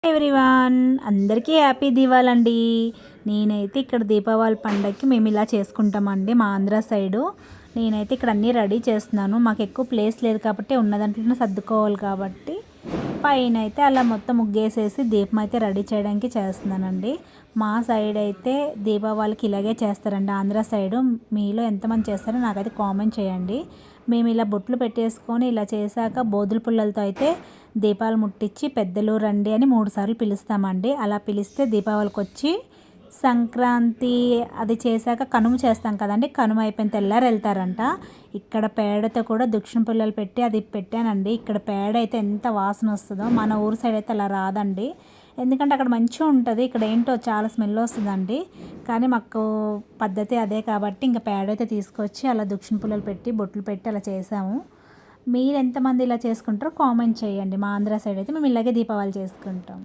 Everyone, అందరికీ happy Diwali అండి. నేనైతే ఇక్కడ దీపావళి పండగకి మేము ఇలా చేసుకుంటామండి మా ఆంధ్ర సైడు. నేనైతే ఇక్కడ అన్నీ రెడీ చేస్తున్నాను. మాకు ఎక్కువ ప్లేస్ లేదు కాబట్టి ఉన్న దాంట్లోనే సర్దుకోవాలి కాబట్టి పైన అయితే అలా మొత్తం ముగ్గేసేసి దీపం అయితే రెడీ చేయడానికి చేస్తున్నానండి. మా సైడ్ అయితే దీపావళికి ఇలాగే చేస్తారండి ఆంధ్ర సైడు. మీలో ఎంతమంది చేస్తారో నాకైతే కామెంట్ చేయండి. మేము ఇలా బొట్లు పెట్టేసుకొని ఇలా చేశాక బోదుల పుల్లలతో అయితే దీపాలు ముట్టించి పెద్దలు రండి అని 3 సార్లు పిలుస్తామండి. అలా పిలిస్తే దీపావళికి వచ్చి సంక్రాంతి అది చేశాక కనుమ చేస్తాం కదండి, కనుమ అయిపోయిన తెల్లారు వెళ్తారంట. ఇక్కడ పేడతో కూడా దక్షిణ పుల్లలు పెట్టి అది పెట్టానండి. ఇక్కడ పేడ అయితే ఎంత వాసన వస్తుందో, మన ఊరు సైడ్ అయితే అలా రాదండి. ఎందుకంటే అక్కడ మంచిగా ఉంటుంది, ఇక్కడ ఏంటో చాలా స్మెల్ వస్తుందండి. కానీ మాకు పద్ధతి అదే కాబట్టి ఇంకా పేడ అయితే తీసుకొచ్చి అలా దక్షిణ పుల్లలు పెట్టి బొట్లు పెట్టి అలా చేసాము. మీరు ఎంతమంది ఇలా చేసుకుంటారో కామెంట్ చేయండి. మా ఆంధ్ర సైడ్ అయితే మేము ఇలాగే దీపావళి చేసుకుంటాం.